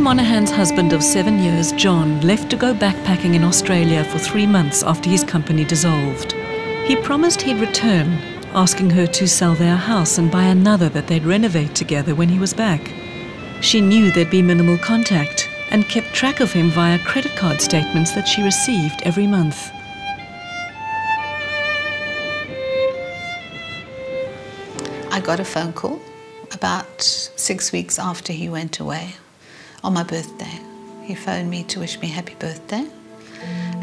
Monaghan's husband of 7 years, John, left to go backpacking in Australia for 3 months after his company dissolved. He promised he'd return, asking her to sell their house and buy another that they'd renovate together when he was back. She knew there'd be minimal contact and kept track of him via credit card statements that she received every month. I got a phone call about 6 weeks after he went away on my birthday. He phoned me to wish me happy birthday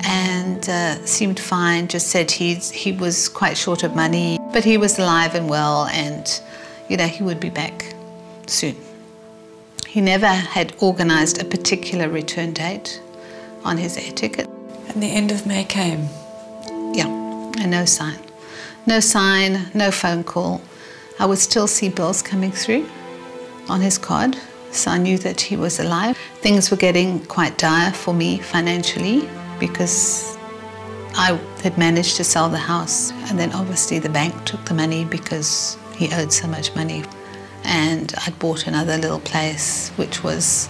and seemed fine, just said he was quite short of money, but he was alive and well and, you know, he would be back soon. He never had organised a particular return date on his air ticket. And the end of May came. Yeah, and no sign. No sign, no phone call. I would still see bills coming through on his card, so I knew that he was alive. Things were getting quite dire for me financially because I had managed to sell the house, and then obviously the bank took the money because he owed so much money. And I'd bought another little place which was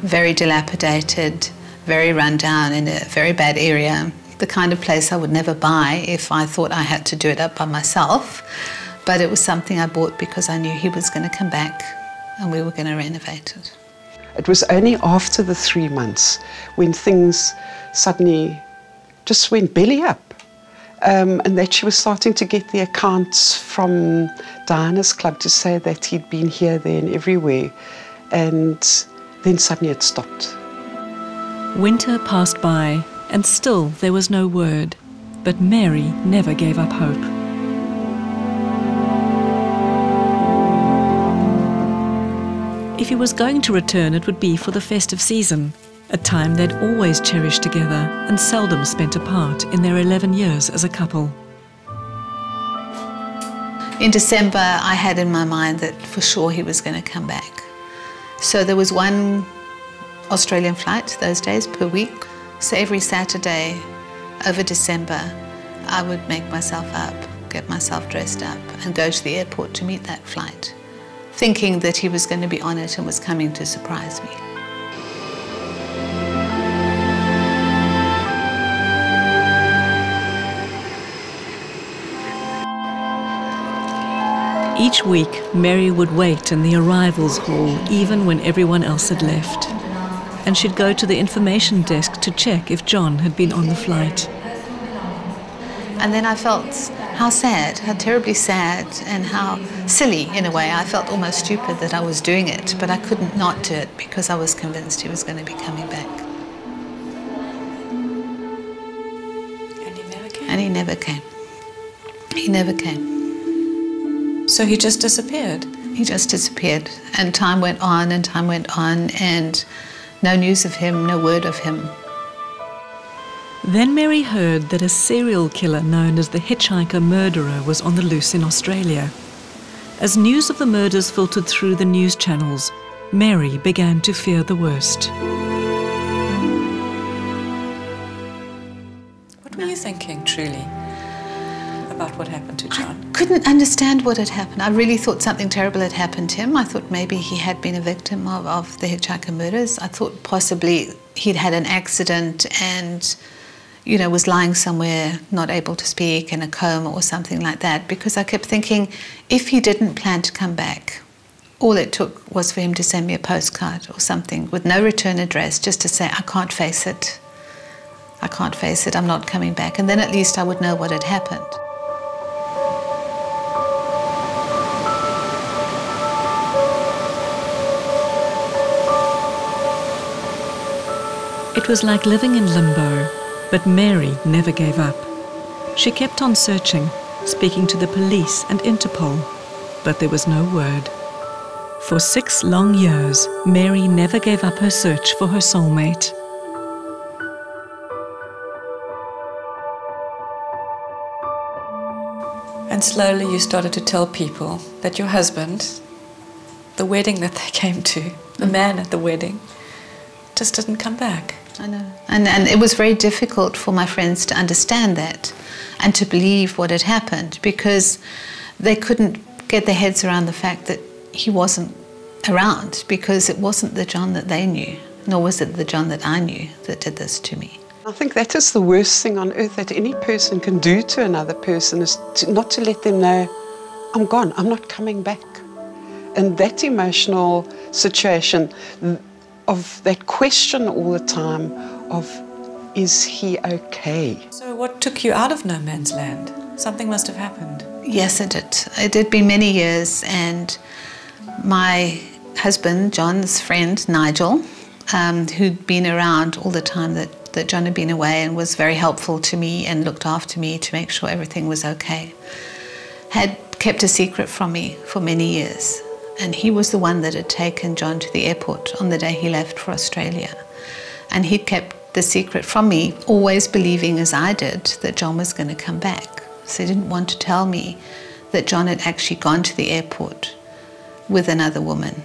very dilapidated, very run down in a very bad area. The kind of place I would never buy if I thought I had to do it up by myself. But it was something I bought because I knew he was going to come back and we were going to renovate it. It was only after the 3 months when things suddenly just went belly up. And that she was starting to get the accounts from Diana's club to say that he'd been here, there and everywhere. And then suddenly it stopped. Winter passed by and still there was no word. But Mary never gave up hope. If he was going to return, it would be for the festive season, a time they'd always cherished together and seldom spent apart in their 11 years as a couple. In December, I had in my mind that for sure he was going to come back. So there was one Australian flight those days per week. So every Saturday over December, I would make myself up, get myself dressed up and go to the airport to meet that flight, thinking that he was going to be on it and was coming to surprise me. Each week, Mary would wait in the arrivals hall even when everyone else had left. And she'd go to the information desk to check if John had been on the flight. And then I felt how sad, how terribly sad, and how silly in a way. I felt almost stupid that I was doing it, but I couldn't not do it because I was convinced he was going to be coming back. And he never came? And he never came. He never came. So he just disappeared? He just disappeared. And time went on and time went on, and no news of him, no word of him. Then Mary heard that a serial killer known as the hitchhiker murderer was on the loose in Australia. As news of the murders filtered through the news channels, Mary began to fear the worst. What were you thinking, truly, about what happened to John? I couldn't understand what had happened. I really thought something terrible had happened to him. I thought maybe he had been a victim of the hitchhiker murders. I thought possibly he'd had an accident and, you know, was lying somewhere, not able to speak, in a coma or something like that, because I kept thinking, if he didn't plan to come back, all it took was for him to send me a postcard or something with no return address, just to say, I can't face it. I can't face it, I'm not coming back. And then at least I would know what had happened. It was like living in limbo. But Mary never gave up. She kept on searching, speaking to the police and Interpol, but there was no word. For 6 long years, Mary never gave up her search for her soulmate. And slowly you started to tell people that your husband, the wedding that they came to, the man at the wedding, just didn't come back. I know. And it was very difficult for my friends to understand that and to believe what had happened, because they couldn't get their heads around the fact that he wasn't around, because it wasn't the John that they knew, nor was it the John that I knew that did this to me. I think that is the worst thing on earth that any person can do to another person, is not to let them know, I'm gone, I'm not coming back. And that emotional situation of that question all the time of, is he okay? So what took you out of no man's land? Something must have happened. Yes, it did. It had been many years, and my husband, John's friend, Nigel, who'd been around all the time that John had been away and was very helpful to me and looked after me to make sure everything was okay, had kept a secret from me for many years. And he was the one that had taken John to the airport on the day he left for Australia. And he'd kept the secret from me, always believing, as I did, that John was going to come back. So he didn't want to tell me that John had actually gone to the airport with another woman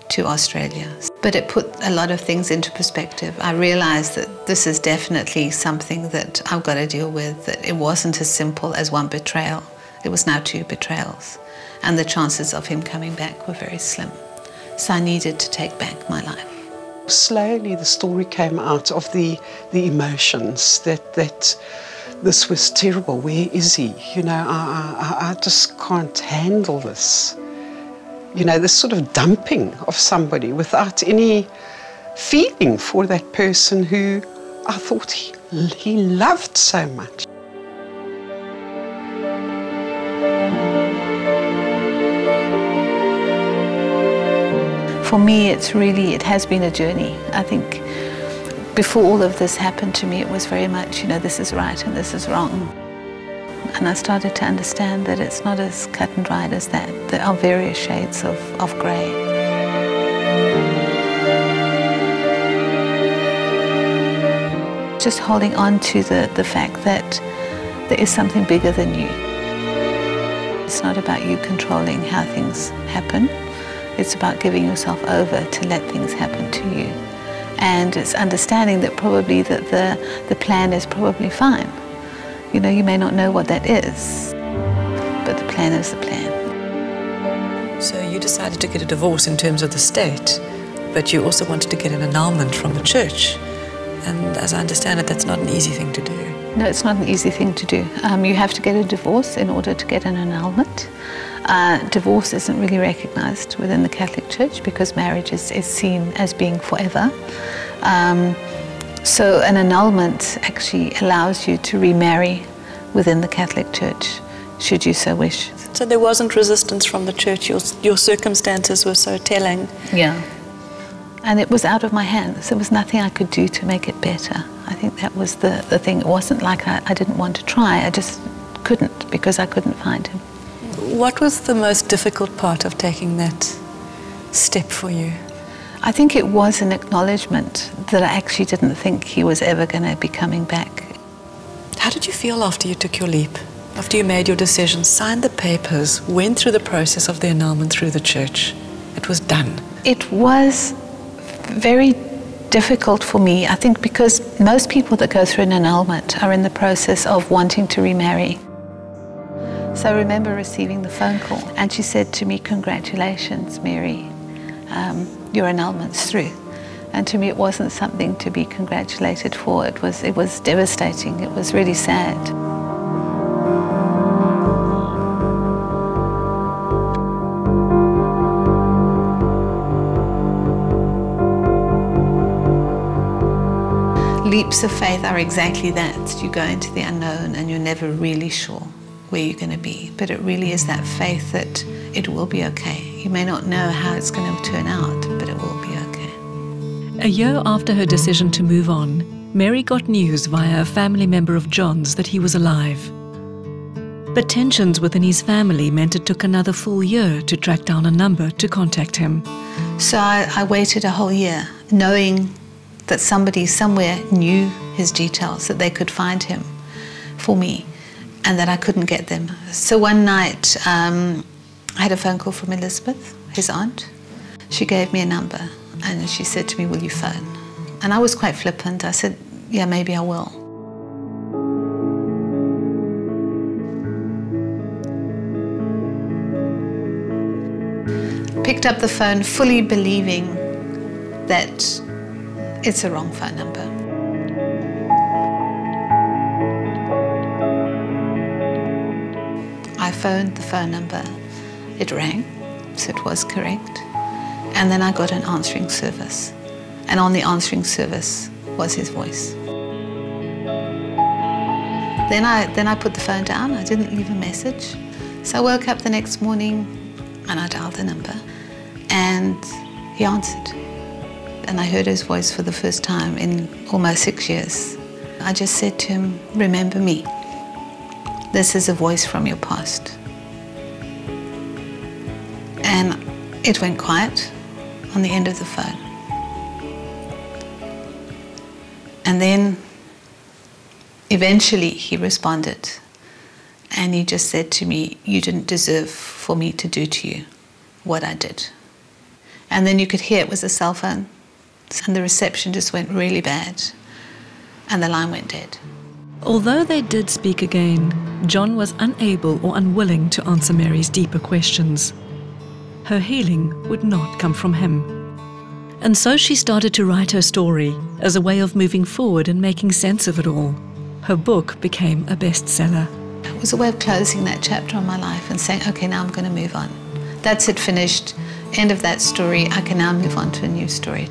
to Australia. But it put a lot of things into perspective. I realized that this is definitely something that I've got to deal with, that it wasn't as simple as one betrayal. It was now 2 betrayals, and the chances of him coming back were very slim. So I needed to take back my life. Slowly the story came out of the emotions that this was terrible. Where is he? You know, I just can't handle this. You know, this sort of dumping of somebody without any feeling for that person who I thought he loved so much. For me, it has been a journey. I think before all of this happened to me, it was very much, you know, this is right and this is wrong. And I started to understand that it's not as cut and dried as that. There are various shades of grey. Just holding on to the fact that there is something bigger than you. It's not about you controlling how things happen. It's about giving yourself over to let things happen to you. And it's understanding that probably the plan is probably fine. You know, you may not know what that is, but the plan is the plan. So you decided to get a divorce in terms of the state, but you also wanted to get an annulment from the church. And as I understand it, that's not an easy thing to do. No, it's not an easy thing to do. You have to get a divorce in order to get an annulment. Divorce isn't really recognized within the Catholic Church because marriage is seen as being forever. So an annulment actually allows you to remarry within the Catholic Church, should you so wish. So there wasn't resistance from the church, your circumstances were so telling. Yeah. And it was out of my hands. There was nothing I could do to make it better. I think that was the thing. It wasn't like I didn't want to try, I just couldn't because I couldn't find him. What was the most difficult part of taking that step for you? I think it was an acknowledgement that I actually didn't think he was ever going to be coming back. How did you feel after you took your leap? After you made your decision, signed the papers, went through the process of the annulment through the church? It was done. It was very difficult for me, I think, because most people that go through an annulment are in the process of wanting to remarry. So I remember receiving the phone call, and she said to me, "Congratulations, Mary. Your annulment's through." And to me, it wasn't something to be congratulated for. It was devastating. It was really sad. Leaps of faith are exactly that. You go into the unknown and you're never really sure where you're going to be. But it really is that faith that it will be okay. You may not know how it's going to turn out, but it will be okay. A year after her decision to move on, Mary got news via a family member of John's that he was alive. But tensions within his family meant it took another full year to track down a number to contact him. So I waited a whole year, knowing that somebody somewhere knew his details, that they could find him for me, and that I couldn't get them. So one night, I had a phone call from Elizabeth, his aunt. She gave me a number, and she said to me, "Will you phone?" And I was quite flippant. I said, "Yeah, maybe I will." picked up the phone fully believing that it's a wrong phone number. I phoned the phone number. It rang, so it was correct. And then I got an answering service. And on the answering service was his voice. Then I put the phone down. I didn't leave a message. So I woke up the next morning and I dialed the number. And he answered. And I heard his voice for the first time in almost 6 years. I just said to him, "Remember me. This is a voice from your past." And it went quiet on the end of the phone. And then eventually he responded and he just said to me, "You didn't deserve for me to do to you what I did." And then you could hear it was a cell phone, and the reception just went really bad and the line went dead. Although they did speak again, John was unable or unwilling to answer Mary's deeper questions. Her healing would not come from him. And so she started to write her story as a way of moving forward and making sense of it all. Her book became a bestseller. It was a way of closing that chapter of my life and saying, okay, now I'm going to move on. That's it, finished. End of that story. I can now move on to a new story.